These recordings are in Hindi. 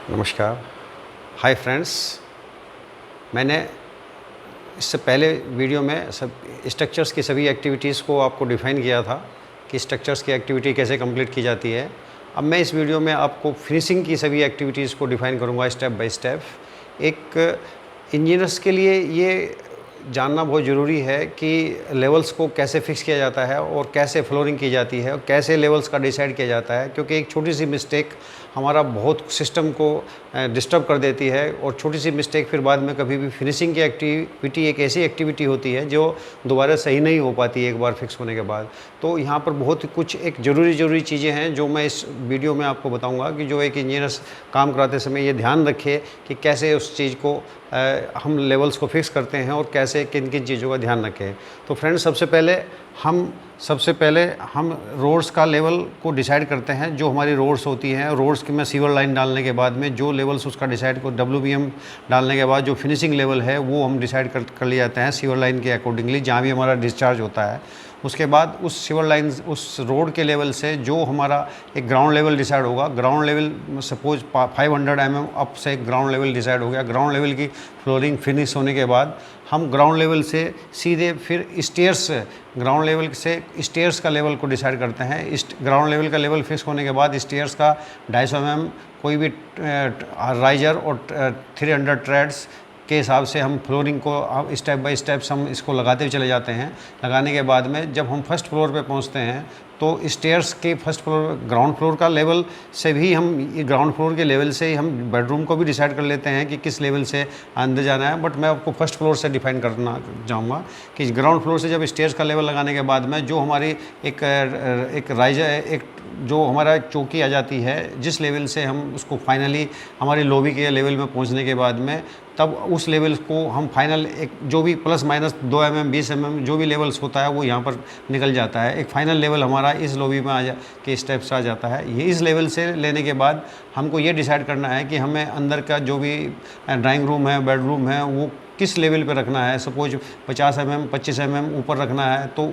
नमस्कार। Hi friends. मैंने इससे पहले वीडियो में सब स्ट्रक्चर्स की सभी एक्टिविटीज़ को आपको डिफ़ाइन किया था कि स्ट्रक्चर्स की एक्टिविटी कैसे कंप्लीट की जाती है। अब मैं इस वीडियो में आपको फिनिशिंग की सभी एक्टिविटीज़ को डिफ़ाइन करूँगा स्टेप बाय स्टेप। एक इंजीनियर्स के लिए ये जानना बहुत ज़रूरी है कि लेवल्स को कैसे फिक्स किया जाता है और कैसे फ्लोरिंग की जाती है और कैसे लेवल्स का डिसाइड किया जाता है, क्योंकि एक छोटी सी मिस्टेक हमारा बहुत सिस्टम को डिस्टर्ब कर देती है। और छोटी सी मिस्टेक फिर बाद में कभी भी फिनिशिंग की एक्टिविटी एक ऐसी एक्टिविटी होती है जो दोबारा सही नहीं हो पाती एक बार फिक्स होने के बाद। तो यहाँ पर बहुत कुछ एक ज़रूरी चीज़ें हैं जो मैं इस वीडियो में आपको बताऊँगा कि जो एक इंजीनियर्स काम कराते समय ये ध्यान रखे कि कैसे उस चीज़ को हम लेवल्स को फिक्स करते हैं और कैसे किन किन चीज़ों का ध्यान रखें। तो फ्रेंड्स, सबसे पहले हम रोड्स का लेवल को डिसाइड करते हैं। जो हमारी रोड्स होती हैं, रोड्स की में सीवर लाइन डालने के बाद में जो लेवल्स उसका डिसाइड को WBM डालने के बाद जो फिनिशिंग लेवल है वो हम डिसाइड कर लिए जाते हैं सीवर लाइन के अकॉर्डिंगली, जहाँ भी हमारा डिस्चार्ज होता है। उसके बाद उस सीवर लाइन, उस रोड के लेवल से जो हमारा एक ग्राउंड लेवल डिसाइड होगा, ground level suppose 500 mm up से ग्राउंड लेवल डिसाइड हो गया। ग्राउंड लेवल की फ्लोरिंग फिनिश होने के बाद हम ग्राउंड लेवल से सीधे फिर स्टेयर्स, ग्राउंड लेवल से स्टेयर्स का लेवल को डिसाइड करते हैं। इस ग्राउंड लेवल का लेवल फिक्स होने के बाद स्टेयर्स का 250 mm कोई भी राइजर और 300 ट्रेड्स के हिसाब से हम फ्लोरिंग को स्टेप बाय स्टेप हम इसको लगाते हुए चले जाते हैं। लगाने के बाद में जब हम फर्स्ट फ्लोर पे पहुंचते हैं तो स्टेयर्स के फर्स्ट फ्लोर, ग्राउंड फ्लोर का लेवल से भी हम, ग्राउंड फ्लोर के लेवल से ही हम बेडरूम को भी डिसाइड कर लेते हैं कि किस लेवल से अंदर जाना है। बट मैं आपको फर्स्ट फ्लोर से डिफाइन करना चाहूँगा कि ग्राउंड फ्लोर से जब स्टेयर्स का लेवल लगाने के बाद में जो हमारी एक राइजर, एक जो हमारा चौकी आ जाती है, जिस लेवल से हम उसको फाइनली हमारी लॉबी के लेवल में पहुंचने के बाद में तब उस लेवल को हम फाइनल एक जो भी प्लस माइनस 2 mm 20 mm जो भी लेवल्स होता है वो यहाँ पर निकल जाता है। एक फाइनल लेवल हमारा इस लॉबी में के स्टेप्स आ जाता है। ये इस लेवल से लेने के बाद हमको ये डिसाइड करना है कि हमें अंदर का जो भी ड्राइंग रूम है, बेडरूम है, वो किस लेवल पे रखना है। सपोज 50 mm 25 mm ऊपर रखना है तो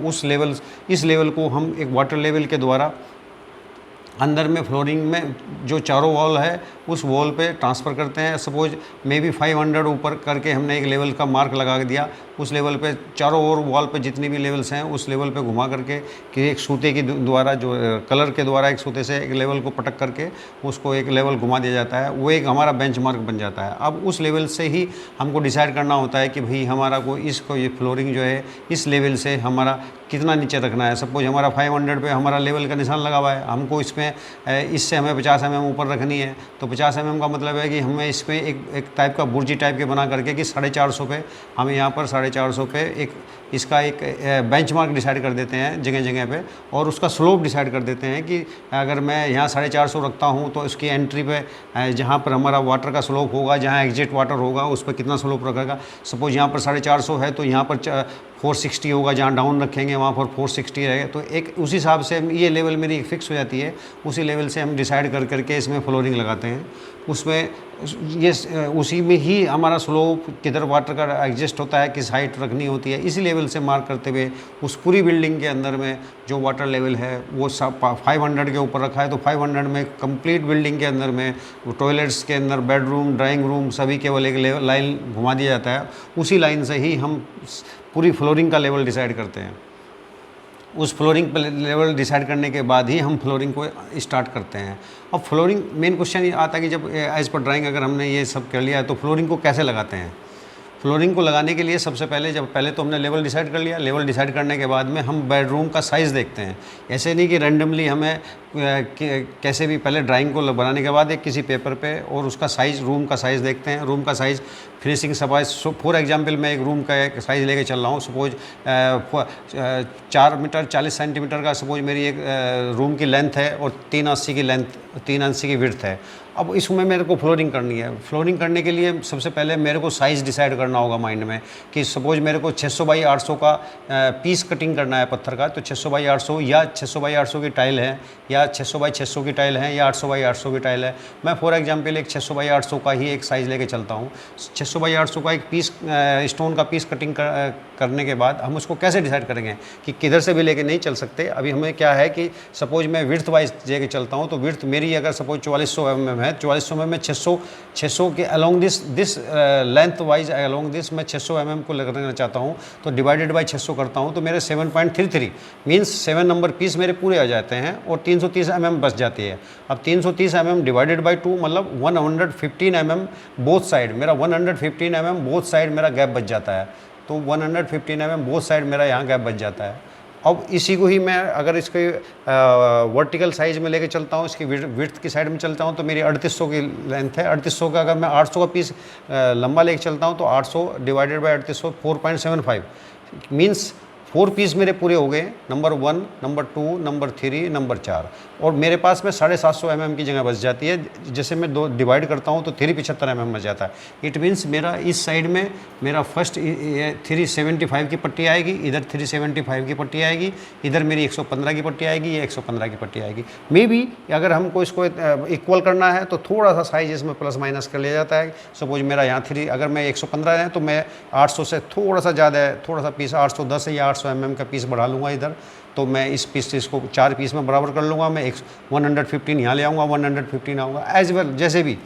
इस लेवल को हम एक वाटर लेवल के द्वारा अंदर में फ्लोरिंग में जो चारों वॉल है उस वॉल पे ट्रांसफ़र करते हैं। सपोज मे बी 500 ऊपर करके हमने एक लेवल का मार्क लगा दिया, उस लेवल पे चारों ओर वॉल पे जितनी भी लेवल्स हैं उस लेवल पे घुमा करके कि एक सूते के द्वारा, जो कलर के द्वारा एक सूते से एक लेवल को पटक करके उसको एक लेवल घुमा दिया जाता है। वो एक हमारा बेंचमार्क बन जाता है। अब उस लेवल से ही हमको डिसाइड करना होता है कि भाई हमारा को इसको ये फ्लोरिंग जो है इस लेवल से हमारा कितना नीचे रखना है। सपोज हमारा 500 पे हमारा लेवल का निशान लगा हुआ है, हमको इसमें इससे हमें 50 mm ऊपर रखनी है। तो 50 mm का मतलब है कि हमें इसमें एक टाइप का बुर्जी टाइप के बना करके कि 450 पे हम यहाँ पर 450 पे एक इसका एक बेंचमार्क डिसाइड कर देते हैं जगह जगह पे, और उसका स्लोप डिसाइड कर देते हैं कि अगर मैं यहाँ 450 रखता हूँ तो इसकी एंट्री पे जहाँ पर हमारा वाटर का स्लोप होगा, जहाँ एग्जिट वाटर होगा उस पर कितना स्लोप रखेगा। सपोज यहाँ पर 450 है तो यहाँ पर 460 होगा, जहाँ डाउन रखेंगे वहाँ पर 460 रहेगा। तो एक उसी हिसाब से ये लेवल मेरी फिक्स हो जाती है। उसी लेवल से हम डिसाइड कर करके इसमें फ्लोरिंग लगाते हैं। उसमें ये उसी में ही हमारा स्लोप किधर वाटर का एडजस्ट होता है, किस हाइट रखनी होती है, इसी लेवल से मार्क करते हुए उस पूरी बिल्डिंग के अंदर में जो वाटर लेवल है वो 500 के ऊपर रखा है। तो 500 में कंप्लीट बिल्डिंग के अंदर में टॉयलेट्स के अंदर, बेडरूम, ड्राइंग रूम सभी केवल एक लाइन घुमा दिया जाता है। उसी लाइन से ही हम पूरी फ्लोरिंग का लेवल डिसाइड करते हैं। उस फ्लोरिंग लेवल डिसाइड करने के बाद ही हम फ्लोरिंग को स्टार्ट करते हैं। अब फ्लोरिंग मेन क्वेश्चन ये आता है कि जब एज पर ड्राइंग अगर हमने ये सब कर लिया है तो फ्लोरिंग को कैसे लगाते हैं। फ्लोरिंग को लगाने के लिए सबसे पहले तो हमने लेवल डिसाइड कर लिया। लेवल डिसाइड करने के बाद में हम बेडरूम का साइज़ देखते हैं। ऐसे नहीं कि रैंडमली हमें कैसे भी, पहले ड्राइंग को बनाने के बाद एक किसी पेपर पे और उसका साइज़, रूम का साइज़ देखते हैं। रूम का size finishing suppose for example मैं एक रूम का एक साइज़ लेके चल रहा हूँ। सपोज 4 मीटर 40 सेंटीमीटर का सपोज मेरी एक रूम की लेंथ है और 380 की लेंथ, 380 की विड्थ है। अब इसमें मेरे को फ्लोरिंग करनी है। फ्लोरिंग करने के लिए सबसे पहले मेरे को साइज़ डिसाइड करना होगा माइंड में कि सपोज मेरे को 600 बाई 800 का पीस कटिंग करना है पत्थर का, तो 600 बाई 800 या 600 बाई 800 की टाइल है या या 600 बाई 600 की टाइल है या 800 बाई 800 की टाइल है। मैं फॉर एग्जांपल एक 600 बाई 800 का ही एक साइज़ लेके चलता हूँ। 600 बाई 800 का एक पीस स्टोन का पीस कटिंग करने के बाद हम उसको कैसे डिसाइड करेंगे कि किधर से भी लेके नहीं चल सकते। अभी हमें क्या है कि सपोज मैं विड्थ वाइज लेके चलता हूँ, तो विड्थ मेरी अगर सपोज 4400 mm है, 4400 में मैं 600 के along this length wise along this मैं 600 mm को लगाना चाहता हूँ, तो डिवाइडेड बाई 600 करता हूँ तो मेरे 7.33 मीन्स 7 नंबर पीस मेरे पूरे आ जाते हैं और 330 mm बच जाती है। अब 330 mm डिवाइडेड बाई 2 मतलब 115 mm बोथ साइड, मेरा 115 mm बोथ साइड मेरा गैप बच जाता है। तो 115 mm बोथ साइड मेरा यहाँ गैप बच जाता है। अब इसी को ही मैं अगर इसके वर्टिकल साइज में लेके चलता हूँ, इसकी विड्थ की साइड में चलता हूँ, तो मेरी 3800 की लेंथ है। 3800 का अगर मैं 800 का पीस लंबा लेके चलता हूँ तो 800 डिवाइडेड बाई 3800 4.75 मीन्स 4 पीस मेरे पूरे हो गए, नंबर 1, नंबर 2, नंबर 3, नंबर 4, और मेरे पास में 750 mm की जगह बच जाती है। जैसे मैं 2 डिवाइड करता हूँ तो 375 mm बच जाता है। इट मीन्स मेरा इस साइड में मेरा फर्स्ट 375 की पट्टी आएगी, इधर 375 की पट्टी आएगी, इधर मेरी 115 की पट्टी आएगी, ये 115 की पट्टी आएगी। मे बी अगर हमको इसको इक्वल करना है तो थोड़ा सा साइज इसमें प्लस माइनस कर लिया जाता है। सपोज मेरा यहाँ 3 अगर मैं 115 है तो मैं 800 से थोड़ा सा ज़्यादा है, थोड़ा सा पीस 810 है या 800 mm का पीस बढ़ा लूँगा इधर, तो मैं इस पीस से इसको 4 पीस में बराबर कर लूँगा। मैं 115 यहाँ ले आऊँगा, 115 आऊँगा, एज वेल जैसे भी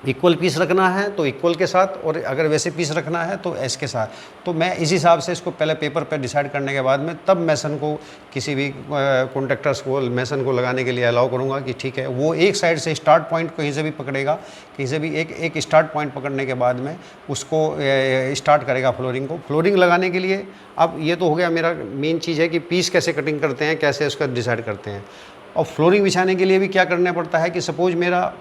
इक्वल पीस रखना है तो इक्वल के साथ, और अगर वैसे पीस रखना है तो एस के साथ। तो मैं इस हिसाब से इसको पहले पेपर पे डिसाइड करने के बाद में तब मैसन को किसी भी कॉन्ट्रैक्टर्स को मैसन को लगाने के लिए अलाउ करूँगा कि ठीक है, वो एक साइड से स्टार्ट पॉइंट कहीं से भी पकड़ेगा, कहीं से भी एक स्टार्ट पॉइंट पकड़ने के बाद में उसको स्टार्ट करेगा फ्लोरिंग को। फ्लोरिंग लगाने के लिए अब ये तो हो गया मेरा मेन चीज़ है कि पीस कैसे कटिंग करते हैं, कैसे उसका डिसाइड करते हैं। और फ्लोरिंग बिछाने के लिए भी क्या करना पड़ता है कि सपोज मेरा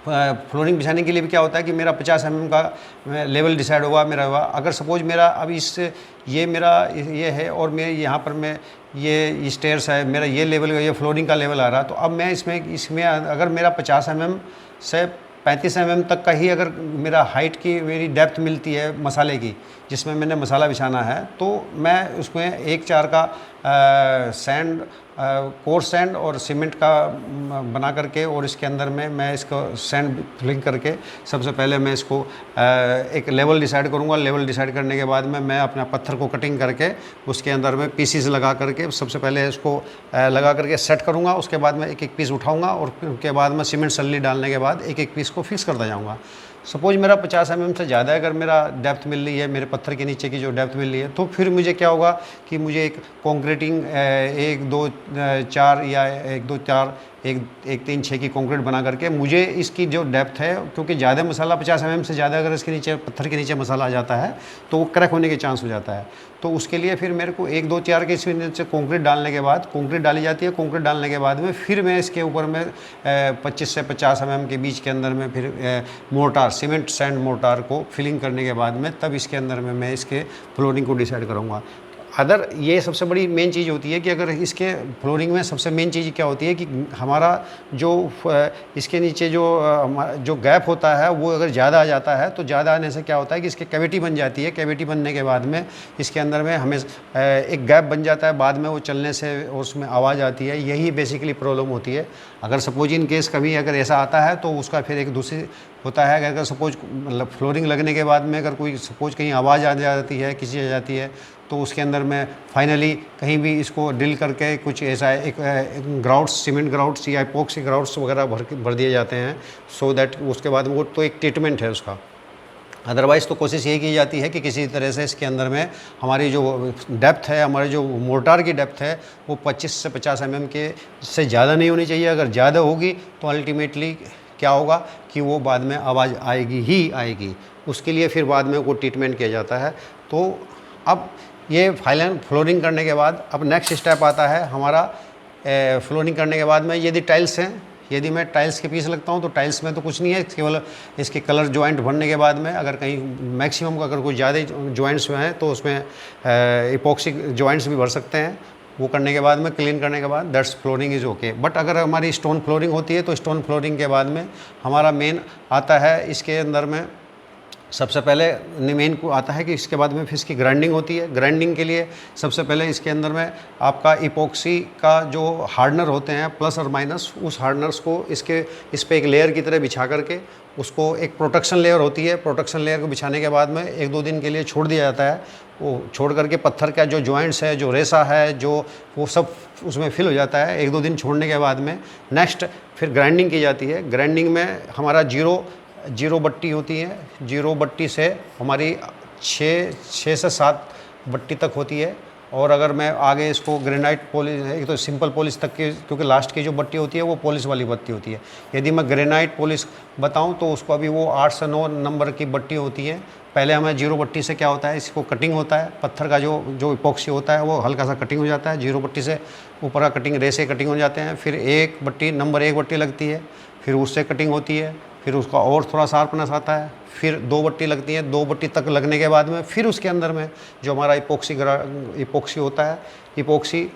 फ्लोरिंग बिछाने के लिए भी क्या होता है कि मेरा 50 mm का लेवल डिसाइड होगा मेरा हुआ। अगर सपोज मेरा अब इससे ये मेरा ये है और मैं यहाँ पर मैं ये स्टेयर्स है, मेरा ये लेवल ये फ्लोरिंग का लेवल आ रहा, तो अब मैं इसमें अगर मेरा 50 mm से 35 mm तक का ही अगर मेरा हाइट की मेरी डेप्थ मिलती है मसाले की, जिसमें मैंने मसाला बिछाना है, तो मैं उसमें 1/4 का सैंड कोर्स सैंड और सीमेंट का बना करके, और इसके अंदर में मैं इसको सैंड फिलिंग करके सबसे पहले मैं इसको एक लेवल डिसाइड करूँगा। लेवल डिसाइड करने के बाद में मैं अपना पत्थर को कटिंग करके उसके अंदर में पीसीस लगा करके सबसे पहले इसको लगा करके सेट करूँगा। उसके बाद में एक एक पीस उठाऊँगा और फिर उसके बाद में सीमेंट सल्ली डालने के बाद एक एक पीस को फिक्स करता जाऊँगा। सपोज मेरा 50 mm से ज़्यादा अगर मेरा डेप्थ मिल रही है, मेरे पत्थर के नीचे की जो डेप्थ मिल रही है, तो फिर मुझे क्या होगा कि मुझे एक कॉन्क्रीटिंग 1 2 4 या 1 2 4 1 3 6 की कंक्रीट बना करके मुझे इसकी जो डेप्थ है, क्योंकि ज़्यादा मसाला 50 mm से ज़्यादा अगर इसके नीचे पत्थर के नीचे मसाला आ जाता है तो वो क्रैक होने के चांस हो जाता है। तो उसके लिए फिर मेरे को 1 2 4 के इसके नीचे कंक्रीट डालने के बाद कंक्रीट डाली जाती है। कंक्रीट डालने के बाद में फिर मैं इसके ऊपर में 25 से 50 mm के बीच के अंदर में फिर मोर्टार सीमेंट सैंड मोर्टार को फिलिंग करने के बाद में तब इसके अंदर में मैं इसके फ्लोरिंग को डिसाइड करूँगा। अदर ये सबसे बड़ी मेन चीज़ होती है कि अगर इसके फ्लोरिंग में सबसे मेन चीज़ क्या होती है कि हमारा जो इसके नीचे जो गैप होता है वो अगर ज़्यादा आ जाता है, तो ज़्यादा आने से क्या होता है कि इसकी कैविटी बन जाती है। कैविटी बनने के बाद में इसके अंदर में हमें एक गैप बन जाता है, बाद में वो चलने से उसमें आवाज़ आती है। यही बेसिकली प्रॉब्लम होती है। अगर सपोज इन केस कभी अगर ऐसा आता है तो उसका फिर एक दूसरी होता है कि अगर सपोज मतलब फ्लोरिंग लगने के बाद में अगर कोई सपोज कहीं आवाज़ आ जाती है, किसी आ जाती है, तो उसके अंदर में फाइनली कहीं भी इसको ड्रिल करके कुछ ऐसा एक ग्राउट्स सीमेंट ग्राउट्स या एपॉक्सी ग्राउट्स वगैरह भर दिए जाते हैं, सो दैट उसके बाद वो तो एक ट्रीटमेंट है उसका। अदरवाइज़ तो कोशिश यही की जाती है कि किसी तरह से इसके अंदर में हमारी जो डेप्थ है, हमारे जो मोर्टार की डेप्थ है वो 25 से 50 mm के से ज़्यादा नहीं होनी चाहिए। अगर ज़्यादा होगी तो अल्टीमेटली क्या होगा कि वो बाद में आवाज़ आएगी ही आएगी। उसके लिए फिर बाद में वो ट्रीटमेंट किया जाता है। तो अब ये फाइनल फ्लोरिंग करने के बाद अब नेक्स्ट स्टेप आता है हमारा फ्लोरिंग करने के बाद में यदि टाइल्स हैं, यदि मैं टाइल्स के पीस लगता हूँ तो टाइल्स में तो कुछ नहीं है, केवल इसके कलर जॉइंट भरने के बाद में अगर कहीं मैक्सिमम अगर कोई ज़्यादा जॉइंट्स में हैं तो उसमें इपॉक्सी जॉइंट्स भी भर सकते हैं। वो करने के बाद में क्लीन करने के बाद that's flooring is okay. But अगर हमारी स्टोन फ्लोरिंग होती है तो स्टोन फ्लोरिंग के बाद में हमारा मेन आता है इसके अंदर में सबसे पहले मेन को आता है कि इसके बाद में फिर इसकी ग्राइंडिंग होती है। ग्राइंडिंग के लिए सबसे पहले इसके अंदर में आपका इपॉक्सी का जो हार्डनर होते हैं प्लस और माइनस, उस हार्डनर्स को इस पर एक लेयर की तरह बिछा करके उसको एक प्रोटेक्शन लेयर होती है, प्रोटेक्शन लेयर को बिछाने के बाद में 1-2 दिन के लिए छोड़ दिया जाता है। वो छोड़ करके पत्थर का जो जॉइंट्स है, जो रेसा है, जो वो सब उसमें फिल हो जाता है। 1-2 दिन छोड़ने के बाद में नेक्स्ट फिर ग्राइंडिंग की जाती है। ग्राइंडिंग में हमारा जीरो बट्टी होती है। जीरो बट्टी से हमारी 6 से 7 बट्टी तक होती है। और अगर मैं आगे इसको ग्रेनाइट पॉलिश, एक तो सिंपल पॉलिश तक की, क्योंकि लास्ट की जो बट्टी होती है वो पॉलिश वाली बत्ती होती है। यदि मैं ग्रेनाइट पॉलिश बताऊं तो उसको अभी वो 8 से 9 नंबर की बट्टी होती है। पहले हमें जीरो बट्टी से क्या होता है, इसको कटिंग होता है, पत्थर का जो इपॉक्सी होता है वो हल्का सा कटिंग हो जाता है। जीरो बट्टी से ऊपर का कटिंग रेसे कटिंग हो जाते हैं। फिर नंबर 1 बट्टी लगती है, फिर उससे कटिंग होती है, फिर उसका और थोड़ा शार्पनेस आता है। फिर 2 बट्टी लगती है। 2 बट्टी तक लगने के बाद में फिर उसके अंदर में जो हमारा इपॉक्सी होता है, इपॉक्सी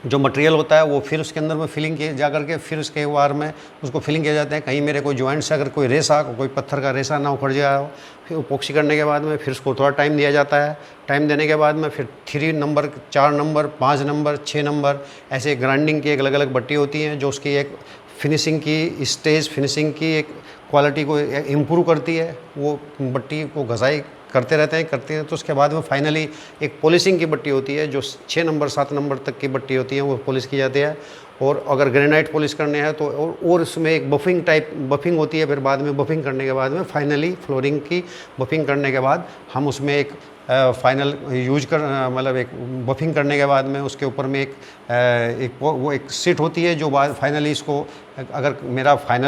जो मटेरियल होता है वो फिर उसके अंदर में फिलिंग किए जा करके फिर उसके बार में उसको फिलिंग किया जाता है। कहीं मेरे कोई जॉइंट से अगर कोई रेसा, कोई पत्थर का रेसा ना उखड़ जाए हो, फिर इपॉक्सी करने के बाद में फिर उसको थोड़ा टाइम दिया जाता है। टाइम देने के बाद में फिर 3 नंबर, 4 नंबर, 5 नंबर, 6 नंबर, ऐसे ग्राइंडिंग की एक अलग अलग बट्टी होती हैं जो उसकी एक फिनिशिंग की फिनिशिंग की एक क्वालिटी को इम्प्रूव करती है। वो बट्टी को घसाई करते रहते हैं तो उसके बाद में फाइनली एक पॉलिशिंग की बट्टी होती है जो 6 नंबर 7 नंबर तक की बट्टी होती है, वो पॉलिश की जाती है। और अगर ग्रेनाइट पॉलिश करने हैं तो और उसमें एक बफिंग होती है। फिर बाद में बफिंग करने के बाद में फाइनली फ्लोरिंग की बफिंग करने के बाद हम उसमें एक फाइनल यूज कर मतलब एक बफिंग करने के बाद में उसके ऊपर में एक सीट होती है जो बाद फाइनली इसको, अगर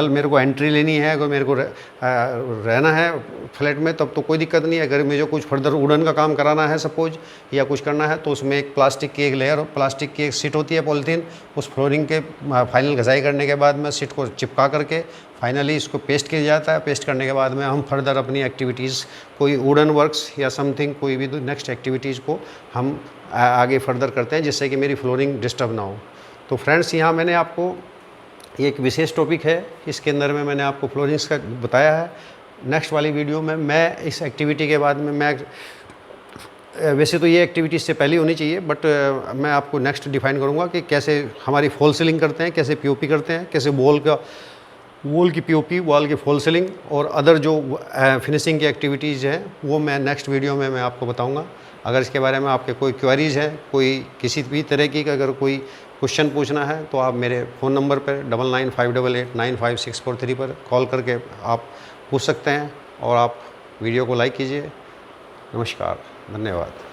मेरे को एंट्री लेनी है, अगर मेरे को रहना है फ्लैट में, तब तो कोई दिक्कत नहीं है। अगर मुझे कुछ फर्दर वुडन का काम कराना है सपोज या कुछ करना है तो उसमें एक प्लास्टिक की एक लेयर, प्लास्टिक की एक सीट होती है पॉलीथीन, उस फ्लोरिंग के फाइनल घसाई करने के बाद में सीट को चिपका करके फाइनली इसको पेस्ट किया जाता है। पेस्ट करने के बाद में हम फर्दर अपनी एक्टिविटीज़, कोई वुडन वर्क्स या समथिंग, कोई भी नेक्स्ट एक्टिविटीज़ को हम आगे फर्दर करते हैं जिससे कि मेरी फ्लोरिंग डिस्टर्ब ना हो। तो फ्रेंड्स, यहाँ मैंने आपको ये एक विशेष टॉपिक है, इसके अंदर में मैंने आपको फ्लोरिंग्स का बताया है। नेक्स्ट वाली वीडियो में मैं इस एक्टिविटी के बाद में वैसे तो ये एक्टिविटी इससे पहले होनी चाहिए, बट मैं आपको नेक्स्ट डिफाइन करूँगा कि कैसे हमारी फॉल सीलिंग करते हैं, कैसे पीओपी करते हैं, कैसे वॉल की पीओपी, वॉल की फॉल सीलिंग और अदर जो फिनिशिंग की एक्टिविटीज़ हैं वो मैं नेक्स्ट वीडियो में मैं आपको बताऊंगा। अगर इसके बारे में आपके कोई क्वेरीज़ हैं, कोई किसी भी तरह की अगर कोई क्वेश्चन पूछना है तो आप मेरे फ़ोन नंबर पर 9958895643 पर कॉल करके आप पूछ सकते हैं। और आप वीडियो को लाइक कीजिए। नमस्कार, धन्यवाद।